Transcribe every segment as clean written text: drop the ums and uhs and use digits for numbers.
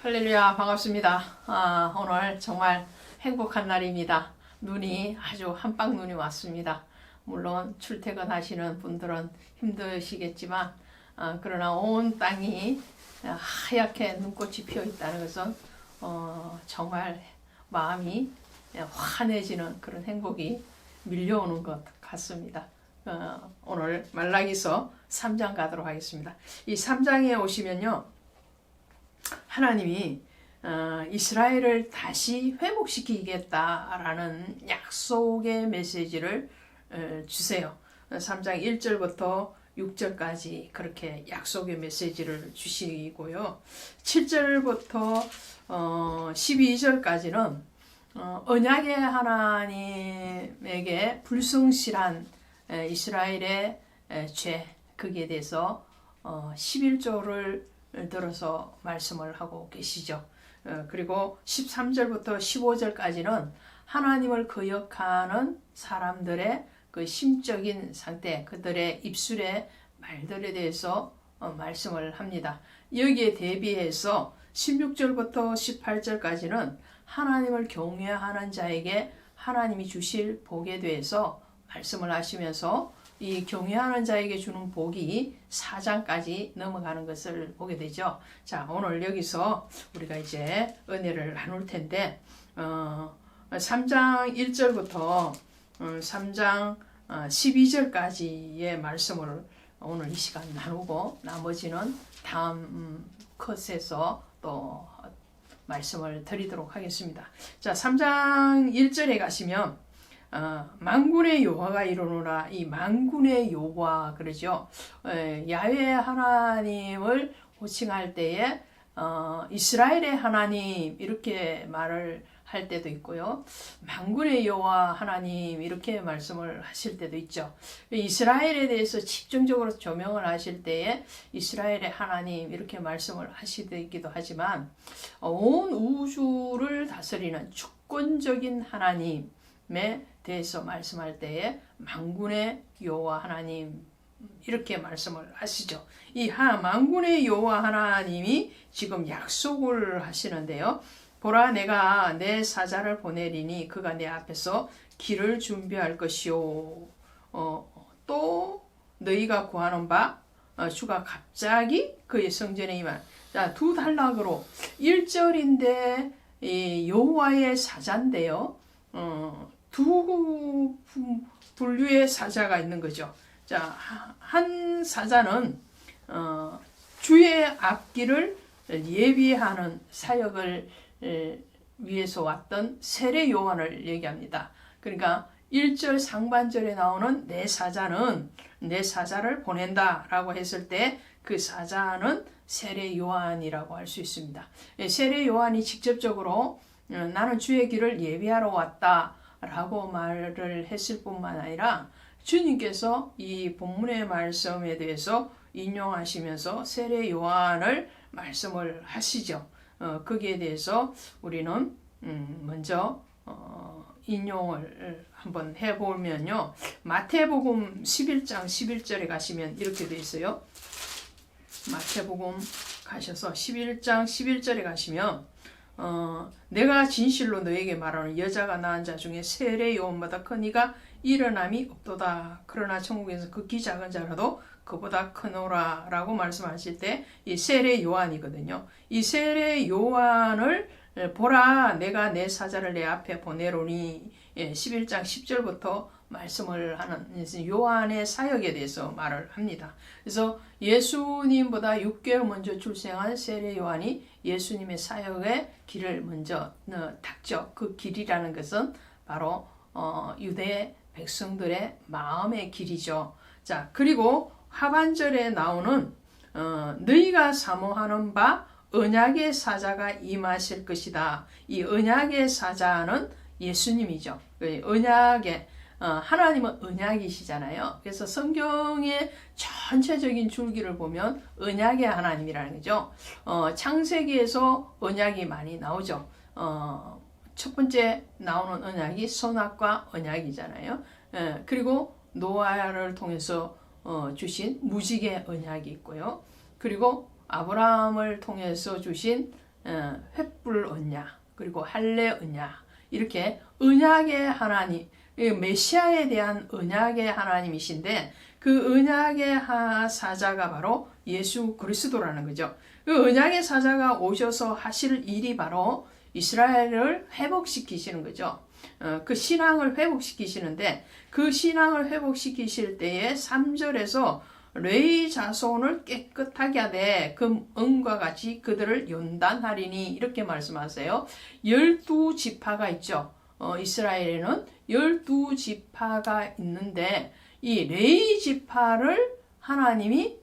할렐루야, 반갑습니다. 오늘 정말 행복한 날입니다. 눈이 아주 한방 눈이 왔습니다. 물론 출퇴근하시는 분들은 힘드시겠지만 그러나 온 땅이 하얗게 눈꽃이 피어 있다는 것은 정말 마음이 환해지는 그런 행복이 밀려오는 것 같습니다. 오늘 말라기서 3장 가도록 하겠습니다. 이 3장에 오시면요, 하나님이 이스라엘을 다시 회복시키겠다라는 약속의 메시지를 주세요. 3장 1절부터 6절까지 그렇게 약속의 메시지를 주시고요. 7절부터 12절까지는 언약의 하나님에게 불성실한 이스라엘의 죄, 거기에 대해서 11조를 들어서 말씀을 하고 계시죠. 그리고 13절부터 15절까지는 하나님을 거역하는 사람들의 그 심적인 상태, 그들의 입술의 말들에 대해서 말씀을 합니다. 여기에 대비해서 16절부터 18절까지는 하나님을 경외하는 자에게 하나님이 주실 복에 대해서 말씀을 하시면서 이 경외하는 자에게 주는 복이 4장까지 넘어가는 것을 보게 되죠. 자, 오늘 여기서 우리가 이제 은혜를 나눌 텐데 3장 1절부터 3장 12절까지의 말씀을 오늘 이 시간 나누고 나머지는 다음 컷에서 또 말씀을 드리도록 하겠습니다. 자, 3장 1절에 가시면 만군의 여호와가 이르노라. 이 만군의 여호와 그러죠. 야훼 하나님을 호칭할 때에 이스라엘의 하나님 이렇게 말을 할 때도 있고요. 만군의 여호와 하나님 이렇게 말씀을 하실 때도 있죠. 이스라엘에 대해서 집중적으로 조명을 하실 때에 이스라엘의 하나님 이렇게 말씀을 하시기도 하지만 온 우주를 다스리는 주권적인 하나님의 대해서 말씀할 때에 만군의 여호와 하나님 이렇게 말씀을 하시죠. 이 만군의 여호와 하나님이 지금 약속을 하시는데요. 보라, 내가 내 사자를 보내리니 그가 내 앞에서 길을 준비할 것이요. 또 너희가 구하는 바 주가 갑자기 그의 성전에 임한. 자, 두 단락으로 1절인데 여호와의 사자인데요. 두 분류의 사자가 있는 거죠. 자, 한 사자는 주의 앞길을 예비하는 사역을 위해서 왔던 세례 요한을 얘기합니다. 그러니까 1절 상반절에 나오는 내 사자는 내 사자를 보낸다 라고 했을 때 그 사자는 세례 요한이라고 할 수 있습니다. 세례 요한이 직접적으로 나는 주의 길을 예비하러 왔다 라고 말을 했을 뿐만 아니라 주님께서 이 본문의 말씀에 대해서 인용하시면서 세례 요한을 말씀을 하시죠. 거기에 대해서 우리는 먼저 인용을 한번 해보면요. 마태복음 11장 11절에 가시면 이렇게 되어 있어요. 마태복음 가셔서 11장 11절에 가시면 내가 진실로 너에게 말하는 여자가 낳은 자 중에 세례 요한보다 큰 이가 일어남이 없도다. 그러나 천국에서 극히 작은 자라도 그보다 크노라 라고 말씀하실 때 이 세례 요한이거든요. 이 세례 요한을 보라, 내가 내 사자를 내 앞에 보내로니 11장 10절부터 말씀을 하는 요한의 사역에 대해서 말을 합니다. 그래서 예수님보다 6개월 먼저 출생한 세례 요한이 예수님의 사역의 길을 먼저 닦죠. 그 길이라는 것은 바로 유대 백성들의 마음의 길이죠. 자, 그리고 하반절에 나오는 너희가 사모하는 바 언약의 사자가 임하실 것이다. 이 언약의 사자는 예수님이죠. 언약의 하나님은 언약이시잖아요. 그래서 성경의 전체적인 줄기를 보면 언약의 하나님이라는 거죠. 창세기에서 언약이 많이 나오죠. 첫 번째 나오는 언약이 선악과 언약이잖아요. 그리고 노아를 통해서 주신 무지개 언약이 있고요. 그리고 아브라함을 통해서 주신 횃불 언약, 그리고 할례 언약, 이렇게 언약의 하나님, 메시아에 대한 언약의 하나님이신데 그 언약의 사자가 바로 예수 그리스도라는 거죠. 그 언약의 사자가 오셔서 하실 일이 바로 이스라엘을 회복시키시는 거죠. 그 신앙을 회복시키시는데 그 신앙을 회복시키실 때에 3절에서 레위 자손을 깨끗하게 하되 그 은과 같이 그들을 연단하리니 이렇게 말씀하세요. 12지파가 있죠. 이스라엘에는 12지파가 있는데 이 레위 지파를 하나님이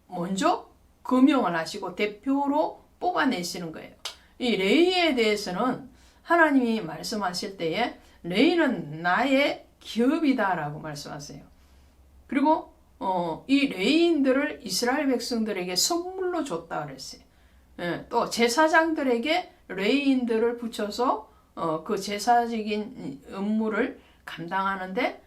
먼저 금용을 하시고 대표로 뽑아내시는 거예요. 이 레위에 대해서는 하나님이 말씀하실 때에 레위는 나의 기업이다라고 말씀하세요. 그리고 이 레위인들을 이스라엘 백성들에게 선물로 줬다 그랬어요. 또 제사장들에게 레위인들을 붙여서 그 제사적인 업무를 감당하는데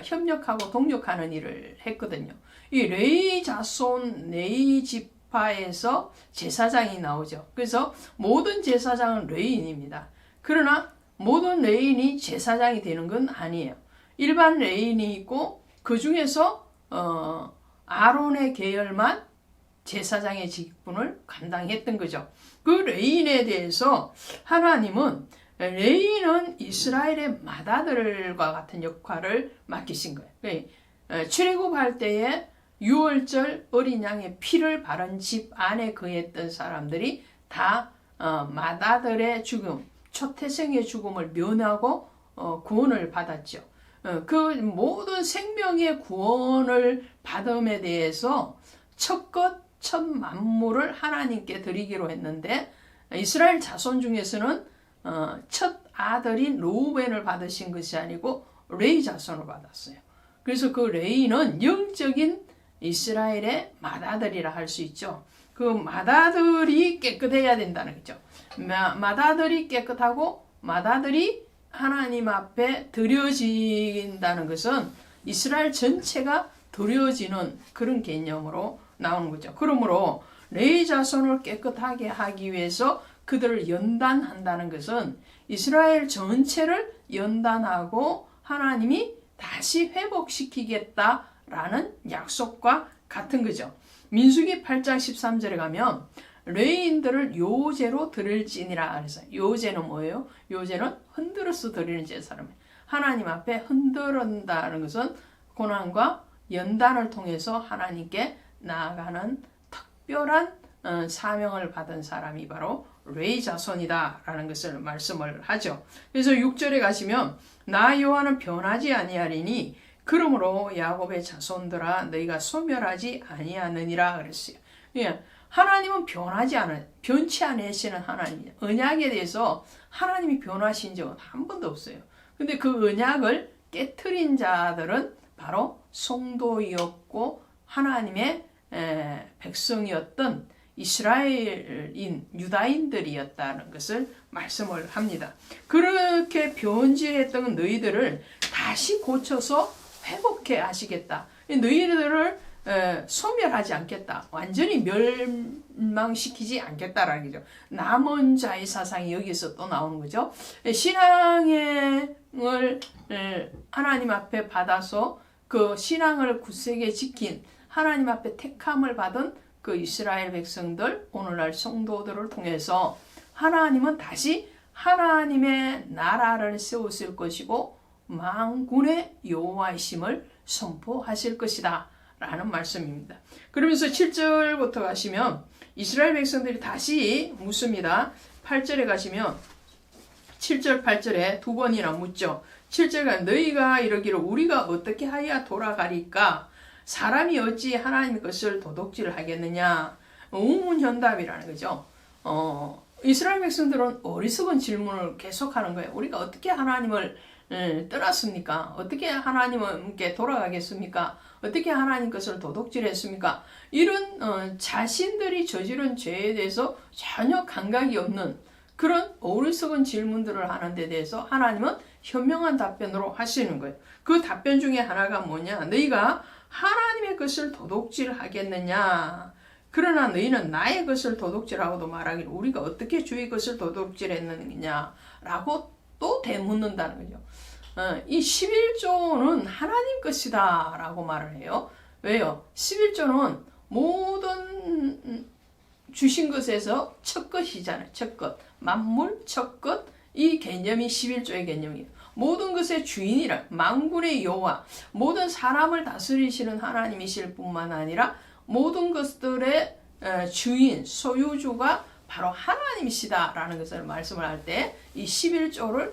협력하고 동력하는 일을 했거든요. 이 레위 자손, 레위 지파에서 제사장이 나오죠. 그래서 모든 제사장은 레위인입니다. 그러나 모든 레위인이 제사장이 되는 건 아니에요. 일반 레위인이 있고 그 중에서 아론의 계열만 제사장의 직분을 감당했던 거죠. 그 레위인에 대해서 하나님은 레위인은 이스라엘의 맏아들과 같은 역할을 맡기신 거예요. 출애굽할 때에 유월절 어린 양의 피를 바른 집 안에 거했던 사람들이 다 맏아들의 죽음, 초태생의 죽음을 면하고 구원을 받았죠. 그 모든 생명의 구원을 받음에 대해서 첫 만물을 하나님께 드리기로 했는데 이스라엘 자손 중에서는 첫 아들인 르우벤을 받으신 것이 아니고 레위 자손을 받았어요. 그래서 그 레위는 영적인 이스라엘의 맏아들이라 할 수 있죠. 그 맏아들이 깨끗해야 된다는 거죠. 맏아들이 깨끗하고 맏아들이 하나님 앞에 드려진다는 것은 이스라엘 전체가 드려지는 그런 개념으로 나오는 거죠. 그러므로 레위 자손을 깨끗하게 하기 위해서 그들을 연단한다는 것은 이스라엘 전체를 연단하고 하나님이 다시 회복시키겠다라는 약속과 같은 거죠. 민수기 8장 13절에 가면 레위인들을 요제로 드릴지니라 그래서 요제는 뭐예요? 요제는 흔들어서 드리는 제사라며 하나님 앞에 흔들은다는 것은 고난과 연단을 통해서 하나님께 나아가는 특별한 사명을 받은 사람이 바로 레위 자손이다라는 것을 말씀을 하죠. 그래서 6절에 가시면 나 여호와는 변하지 아니하리니 그러므로 야곱의 자손들아 너희가 소멸하지 아니하느니라 그랬어요. 예, 하나님은 변치 않으시는 하나님이에요. 언약에 대해서 하나님이 변하신 적은 한 번도 없어요. 근데 그 언약을 깨트린 자들은 바로 성도였고 하나님의 백성이었던 이스라엘인 유다인들이었다는 것을 말씀을 합니다. 그렇게 변질했던 너희들을 다시 고쳐서 회복해 하시겠다. 너희들을 소멸하지 않겠다. 완전히 멸망시키지 않겠다라는 거죠. 남은 자의 사상이 여기서 또 나오는 거죠. 신앙을 하나님 앞에 받아서 그 신앙을 굳세게 지킨 하나님 앞에 택함을 받은 그 이스라엘 백성들, 오늘날 성도들을 통해서 하나님은 다시 하나님의 나라를 세우실 것이고 만군의 여호와이심을 선포하실 것이다 라는 말씀입니다. 그러면서 7절부터 가시면 이스라엘 백성들이 다시 묻습니다. 8절에 가시면 7절 8절에 두 번이나 묻죠. 7절에 너희가 이러기를 우리가 어떻게 하여야 돌아가리까? 사람이 어찌 하나님의 것을 도둑질을 하겠느냐? 우문현답이라는 거죠. 이스라엘 백성들은 어리석은 질문을 계속하는 거예요. 우리가 어떻게 하나님을 떠났습니까? 어떻게 하나님께 돌아가겠습니까? 어떻게 하나님 것을 도둑질했습니까? 이런 자신들이 저지른 죄에 대해서 전혀 감각이 없는 그런 어리석은 질문들을 하는 데 대해서 하나님은 현명한 답변으로 하시는 거예요. 그 답변 중에 하나가 뭐냐? 너희가 하나님의 것을 도둑질하겠느냐? 그러나 너희는 나의 것을 도둑질하고도 말하기를 우리가 어떻게 주의 것을 도둑질했느냐라고 또 되묻는다는 거죠. 이 11조는 하나님 것이다 라고 말을 해요. 왜요? 11조는 모든 주신 것에서 첫 것이잖아요. 첫 것. 만물, 첫 것. 이 개념이 11조의 개념이에요. 모든 것의 주인이라 만군의 여호와, 모든 사람을 다스리시는 하나님이실 뿐만 아니라 모든 것들의 주인, 소유주가 바로 하나님이시다라는 것을 말씀을 할 때 이 11조를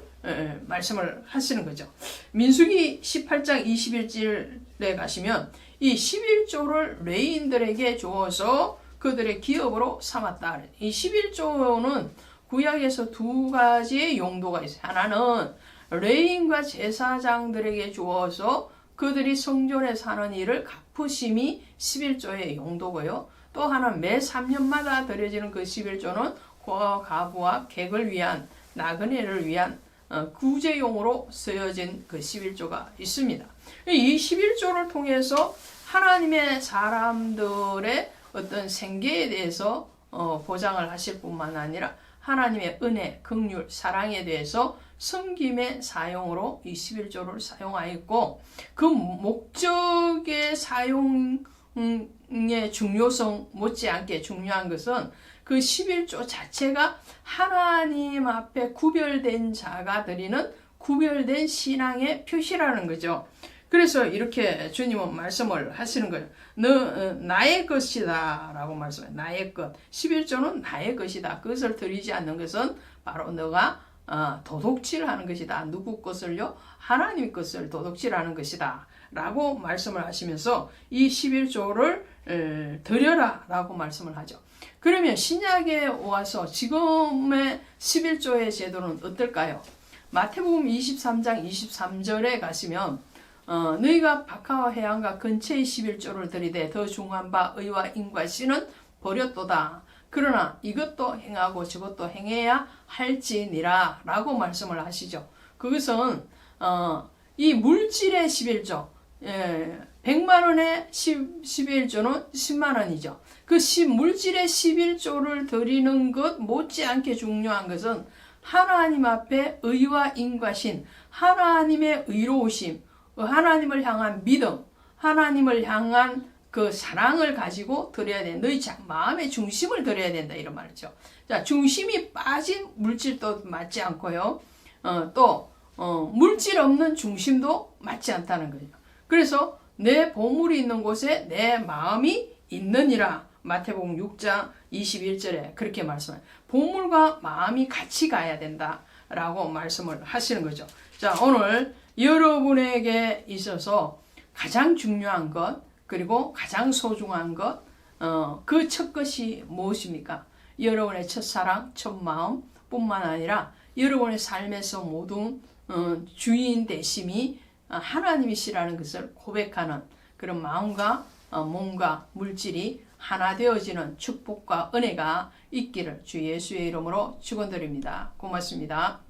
말씀을 하시는 거죠. 민수기 18장 21절에 가시면 이 11조를 레위인들에게 주어서 그들의 기업으로 삼았다. 이 11조는 구약에서 두 가지의 용도가 있어요. 하나는 레위인과 제사장들에게 주어서 그들이 성전에 사는 일을 갚으심이 11조의 용도고요. 또 하나는 매 3년마다 드려지는 그 11조는 과부와 객을 위한 나그네를 위한 구제용으로 쓰여진 그 11조가 있습니다. 이 11조를 통해서 하나님의 사람들의 어떤 생계에 대해서 보장을 하실 뿐만 아니라 하나님의 은혜, 긍휼, 사랑에 대해서 섬김의 사용으로 이 11조를 사용하였고 그 목적의 사용의 중요성 못지않게 중요한 것은 그 11조 자체가 하나님 앞에 구별된 자가 드리는 구별된 신앙의 표시라는 거죠. 그래서 이렇게 주님은 말씀을 하시는 거예요. 너 나의 것이다 라고 말씀해요. 나의 것. 11조는 나의 것이다. 그것을 드리지 않는 것은 바로 너가 도둑질하는 것이다. 누구 것을요? 하나님 것을 도둑질하는 것이다. 라고 말씀을 하시면서 이 11조를 드려라 라고 말씀을 하죠. 그러면 신약에 와서 지금의 11조의 제도는 어떨까요? 마태복음 23장 23절에 가시면 너희가 박하와 해안과 근처의 11조를 드리되 더 중한 바 의와 인과신은 버렸도다. 그러나 이것도 행하고 저것도 행해야 할지니라 라고 말씀을 하시죠. 그것은 이 물질의 11조 100만 원의 11조는 10만 원이죠. 그 물질의 11조를 드리는 것 못지않게 중요한 것은 하나님 앞에 의와 인과신, 하나님의 의로우심, 하나님을 향한 믿음, 하나님을 향한 그 사랑을 가지고 드려야 된다. 너희 마음의 중심을 드려야 된다. 이런 말이죠. 자, 중심이 빠진 물질도 맞지 않고요. 물질 없는 중심도 맞지 않다는 거죠. 그래서 내 보물이 있는 곳에 내 마음이 있느니라. 마태복음 6장 21절에 그렇게 말씀해요. 보물과 마음이 같이 가야 된다라고 말씀을 하시는 거죠. 자, 오늘 여러분에게 있어서 가장 중요한 것, 그리고 가장 소중한 것, 그 첫 것이 무엇입니까? 여러분의 첫사랑, 첫마음 뿐만 아니라 여러분의 삶에서 모든 주인 되심이 하나님이시라는 것을 고백하는 그런 마음과 몸과 물질이 하나 되어지는 축복과 은혜가 있기를 주 예수의 이름으로 축원드립니다. 고맙습니다.